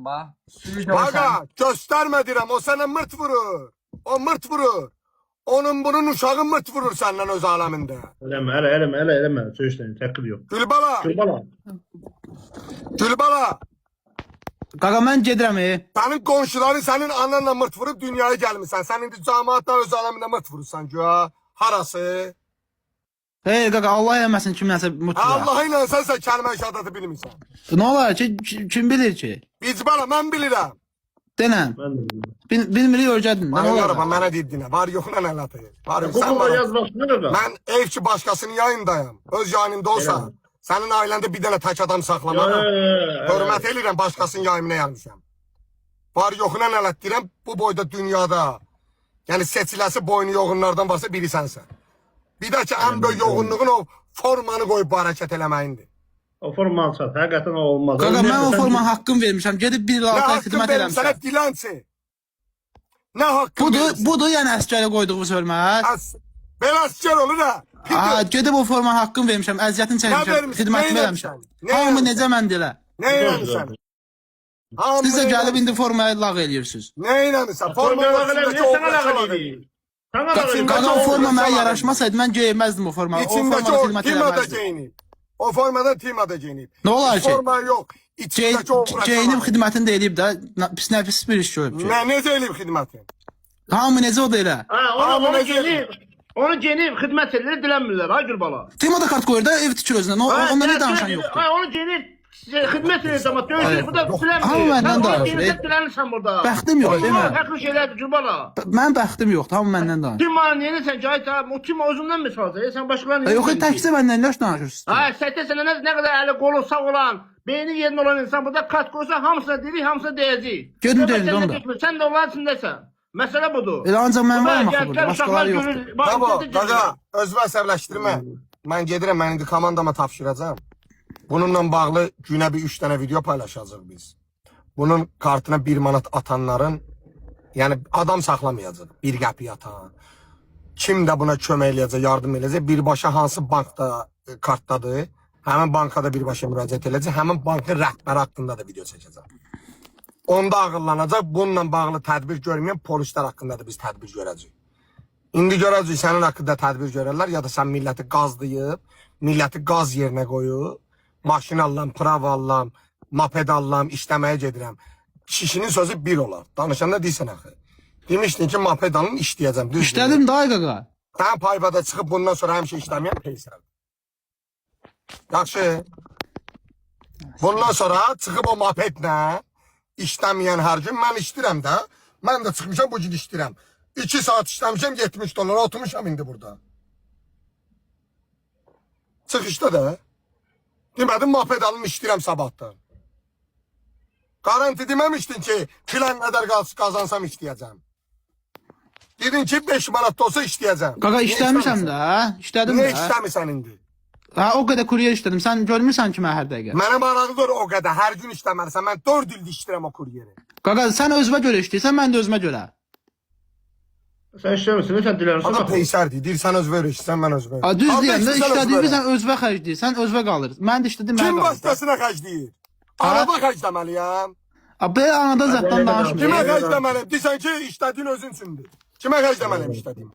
atdı bax. Qaqa, göstərmə deyirəm, o sənə mırt vurur. O mırt vurur. Onun bunun uşağı mırt vurur səndən öz aləmində. Eləmə. Söyüşləyin, təqil yox. Gülbala, Gülbala. Gülbala. Qaqa mən gedirəm. Sənin qonşuların sənin ananla mırt vurub dünyaya gəlmirsən. Sən indi cəmaatla öz aləmində mırt vurursan güya. Harası? Hey qaqa, Allah eləməsin kimləsə mutlu. Allah'a inansan sən kəlmə şəhadəti bilmirsən. Nə olar ki, kim bilir ki? Bicbala, mən bilirəm. Denən. Mən də bilmirəm. Bilmirik öyrədin. Nə Mən olar? yarabam, mənə dediyinə. Var yoxla nə latı. Var yox, sən Google-da bana. yaz bax, nə qədər? Mən ev ki başqasının yayındayım. Öz yayınımda olsa, sənin ailəndə bir dənə tək adam saxlamaram. Hörmət edirəm, başqasının yayımına gəlmişəm. Var yoxuna nə lat deyirəm, bu boyda dünyada. Yəni seçiləsi boynu yoğunlardan varsa biri sənsən. Bir də ki, ən böyük yoğunluğun o formanı qoyub bu hərəkət eləməyindir. O formanı çat, həqiqətən o olmaz. Qaqa mən o forma haqqım vermişəm. Gedib bir Nə altı haqqın xidmət verim eləmişəm. sənə dilənçi. Nə haqqın verim? Budur yəni əsgərə qoyduğumuz hörmət. Belə asker olur ha. Aha, gedib o forma haqqım vermişəm. Əziyyətini Nə çəkmişəm. vermişsən? Xidmətimi Nə eləmişəm. eləmişsən? Nə Hamı eləmişsən? necə mən delə. Nə eləmişsən? Siz də gəlib indi formaya lağ eləyirsiniz. Nə eləmişsən? Formanı Formanın içindəki o sənə qaçalar. eləyirik. Sənə eləyirik. Qaqa o forma mənə yaraşmasaydı mən geyinməzdim o formayı. O İçindəki formada o xidmət timada eləməzdim. geyinib. O formada timada geyinib. Nə olar ki? Forma yox. İçindəki o Geyinib xidmətini də eləyib də pis nəfis bir iş görüb ki. Nə necə eləyib xidməti? Hamı necə o da elə. Onu geyinib xidmət edir, dilənmirlər, ha Gülbala. Temada kart qoyur da ev tikir özünə. Onda nə danışan yoxdur. Onu geyinib xidmət edir amma döyüşür, bu da dilənmir. Hamı məndən danışır. Dilənirsən burada. Bəxtim yox, demə. Həqiqi şeylərdir Gülbala. Mən bəxtim yoxdur, hamı məndən danışır. Kim var neyinsən ki, ay tamam, o kim özündən misal çəkir, sən başqalarına Yox, təkcə məndən nə danışırsınız? Ha, səhətə sənə nə qədər əli qolu sağ olan, beyni yerində olan insan burada kart qoysa hamısına deyirik, hamısına deyəcək. Gedin deyin də onda. Sən də onların içindəsən. Məsələ budur. Elə ancaq mən varım axı burada, başqaları yoxdur. Qaqa, özünü əsəbləşdirmə. Mən gedirəm, mən indi komandama tapşıracağam. Bununla bağlı günə bir 3 dənə video paylaşacağıq biz. Bunun kartına 1 manat atanların, yəni adam saxlamayacaq, 1 qəpik atan. Kim də buna kömək eləyəcək, yardım eləyəcək, birbaşa hansı bankda kartdadır, həmin banka da birbaşa müraciət eləyəcək, həmin bankın rəhbəri haqqında da video çəkəcəm. Onda ağıllanacaq, bununla bağlı tədbir görməyən polislər haqqında da biz tədbir görəcəyik. İndi görəcəyik, sənin haqqında tədbir görərlər, ya da sən milləti qazlayıb, milləti qaz yerinə qoyub, maşın allam, prav allam, moped allam, işləməyə gedirəm. Kişinin sözü bir olar. Danışanda deyirsən axı. Demişdin ki, moped alın, işləyəcəm. İşlədim da ay qaqa. Sən payvada çıxıb bundan sonra həmişə işləməyən peysər. Yaxşı. Bundan sonra çıxıb o mopedlə işləməyən hər gün mən işləyirəm də. Mən də çıxmışam bu gün işləyirəm. 2 saat işləmişəm $70. Oturmuşam indi burada. Çıxışda da. Demədim moped alım işləyirəm sabahdan. Garanti deməmişdin ki, filan qədər qazansam işləyəcəm. Dedin ki 5 manat da olsa işləyəcəm. Qaqa işləmişəm də, işlədim Nə də. işləmirsən indi? Ha o qədər kuryer işlədim. Sən görmürsən ki mən hər dəqiqə. Mənə maraqlıdır o qədər. Hər gün işləməlisən. Mən 4 ildir işləyirəm o kuryeri. Qaqa sən özünə görə işləyirsən, mən də özümə görə. Sən işləmirsən, sən dilənirsən. Adam peysərdir. Deyir sən özünə işləyirsən, mən özümə. A düz deyəndə işlədiyini sən özünə xərcləyirsən, özünə qalır. Mən də işlədim, Kim mənə qalır. başqasına xərcləyir? Araba xərcləməliyəm. A belə anadan zətdən Kimə danışmır. xərcləməliyəm? Deyirsən ki, işlədiyin özün üçündür. Kimə xərcləməliyəm işlədiyim?